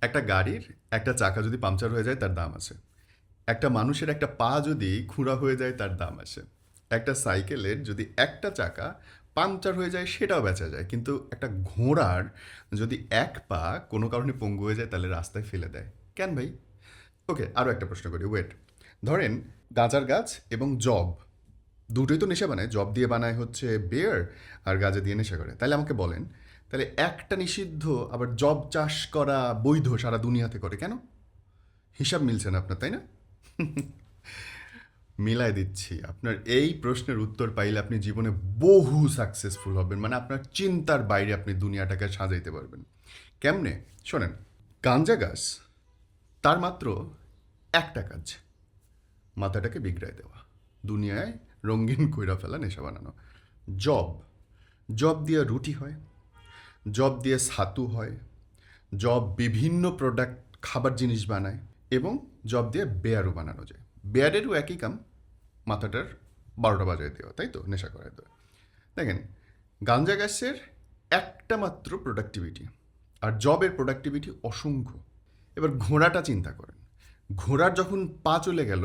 একটা গাড়ির একটা চাকা যদি পাংচার হয়ে যায় তার দাম আছে। একটা মানুষের একটা পা যদি খুঁড়া হয়ে যায় তার দাম আছে। একটা সাইকেলের যদি একটা চাকা পাংচার হয়ে যায় সেটাও বেচা যায়, কিন্তু একটা ঘোড়ার যদি এক পা কোনো কারণে পঙ্গু হয়ে যায় তাহলে রাস্তায় ফেলে দেয় কেন ভাই? ওকে, আরও একটা প্রশ্ন করি, ওয়েট। ধরেন গাঁজার গাছ এবং জব দুটোই তো নেশা বানায়, জব দিয়ে বানায় হচ্ছে বিয়ার আর গাঁজা দিয়ে নেশা করে। তাহলে আমাকে বলেন, তাহলে একটা নিষিদ্ধ আবার জব চাষ করা বৈধ সারা দুনিয়াতে করে কেন? হিসাব মিলছে না আপনার, তাই না? মিলাই দিচ্ছি, আপনার এই প্রশ্নের উত্তর পাইলে আপনি জীবনে বহু সাকসেসফুল হবেন, মানে আপনার চিন্তার বাইরে আপনি দুনিয়াটাকে সাজাইতে পারবেন। কেমনে? শোনেন, গাঞ্জা গাছ তার মাত্র একটা কাজ, মাথাটাকে বিগড়ায় দেওয়া, দুনিয়ায় রঙিন কইরা ফেলা, নেশা বানানো। জব, জব দিয়ে রুটি হয়, জব দিয়ে ছাতু হয়, জব বিভিন্ন প্রোডাক্ট খাবার জিনিস বানায়, এবং জব দিয়ে বেয়ারও বানানো যায়। বেয়ারেরও একই কাম, মাথাটার 12টা বাজায় দেওয়া, তাই তো, নেশা করায় দেওয়া। দেখেন, গাঞ্জা গাছের একটা মাত্র প্রোডাক্টিভিটি, আর জবের প্রোডাক্টিভিটি অসংখ্য। এবার ঘোড়াটা চিন্তা করেন, ঘোড়ার যখন পা চলে গেল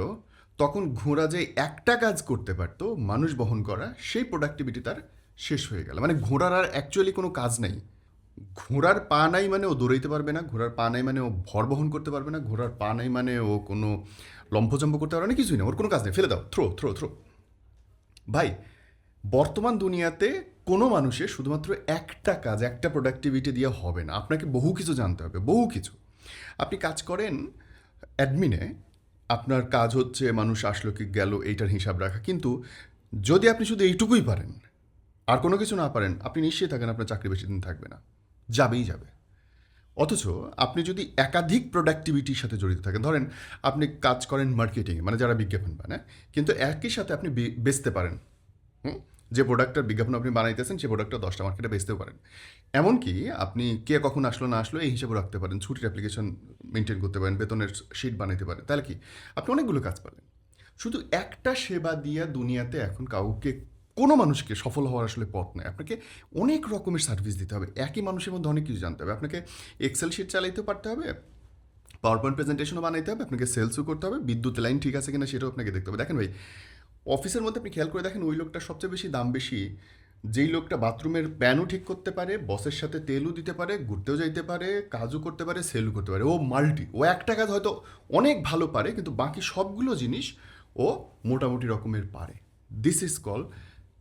তখন ঘোড়া যে একটা কাজ করতে পারতো মানুষ বহন করা, সেই প্রোডাক্টিভিটি তার শেষ হয়ে গেল। মানে ঘোড়ার আর অ্যাকচুয়ালি কোনো কাজ নাই। ঘোড়ার পা নাই মানে ও দৌড়াইতে পারবে না, ঘোড়ার পা নাই মানে ও ভর বহন করতে পারবে না, ঘোড়ার পা নাই মানে ও কোনো লম্ফজম্প করতে পারবে না, কিছুই না, ওর কোনো কাজ নেই, ফেলে দাও, থ্রো থ্রো থ্রো। ভাই, বর্তমান দুনিয়াতে কোনো মানুষের শুধুমাত্র একটা কাজ, একটা প্রোডাক্টিভিটি দিয়ে হবে না, আপনাকে বহু কিছু জানতে হবে, বহু কিছু। আপনি কাজ করেন অ্যাডমিনে, আপনার কাজ হচ্ছে মানুষ আসলো কি গেল এইটার হিসাব রাখা, কিন্তু যদি আপনি শুধু এইটুকুই পারেন আর কোনো কিছু না পারেন, আপনি নিশ্চয়ই থাকেন আপনার চাকরি বেশি দিন থাকবে না, যাবেই যাবে। অথচ আপনি যদি একাধিক প্রোডাক্টিভিটির সাথে জড়িত থাকেন, ধরেন আপনি কাজ করেন মার্কেটিংয়ে, মানে যারা বিজ্ঞাপন বানায়, কিন্তু একই সাথে আপনি বেচতে পারেন। হুম? যে প্রোডাক্টটার বিজ্ঞাপন আপনি বানাইতেছেন সেই প্রোডাক্টটা 10টা মার্কেটে বেচতেও পারেন। এমনকি আপনি কে কখন আসলো না আসলো এই হিসাবে রাখতে পারেন, ছুটির অ্যাপ্লিকেশন মেনটেন করতে পারেন, বেতনের শিট বানাইতে পারেন। তাহলে কি, আপনি অনেকগুলো কাজ পাবেন। শুধু একটা সেবা দিয়া দুনিয়াতে এখন কাউকে, কোনো মানুষকে সফল হওয়ার আসলে পথ নেই। আপনাকে অনেক রকমের সার্ভিস দিতে হবে, একই মানুষের মধ্যে অনেক কিছু জানতে হবে। আপনাকে এক্সেল শিট চালাইতেও পারতে হবে, পাওয়ার পয়েন্ট প্রেজেন্টেশনও বানাইতে হবে, আপনাকে সেলসও করতে হবে, বিদ্যুৎ লাইন ঠিক আছে কিনা সেটাও আপনাকে দেখতে হবে। দেখেন ভাই, অফিসের মধ্যে আপনি খেয়াল করে দেখেন, ওই লোকটার সবচেয়ে বেশি দাম বেশি যেই লোকটা বাথরুমের প্যানও ঠিক করতে পারে, বসের সাথে তেলও দিতে পারে, ঘুরতেও যাইতে পারে, কাজও করতে পারে, সেলও করতে পারে। ও মাল্টি, ও একটা কাজ হয়তো অনেক ভালো পারে, কিন্তু বাকি সবগুলো জিনিস ও মোটামুটি রকমের পারে। দিস ইজ কল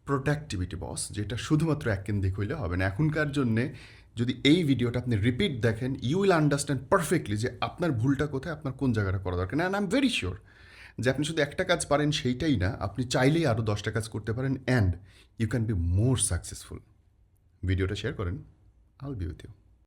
প্রোডাক্টিভিটি বস, যেটা শুধুমাত্র এক কেন্দ্রিক হইলে হবে না। এখনকার জন্যে যদি এই ভিডিওটা আপনি রিপিট দেখেন, ইউ উইল আন্ডারস্ট্যান্ড পারফেক্টলি যে আপনার ভুলটা কোথায়, আপনার কোন জায়গাটা করা দরকার। And I am very sure যে আপনি শুধু একটা কাজ পারেন সেইটাই না, আপনি চাইলেই আরও 10টা কাজ করতে পারেন, and you can be more successful. ভিডিওটা শেয়ার করেন, আল বি উইথ ইউ।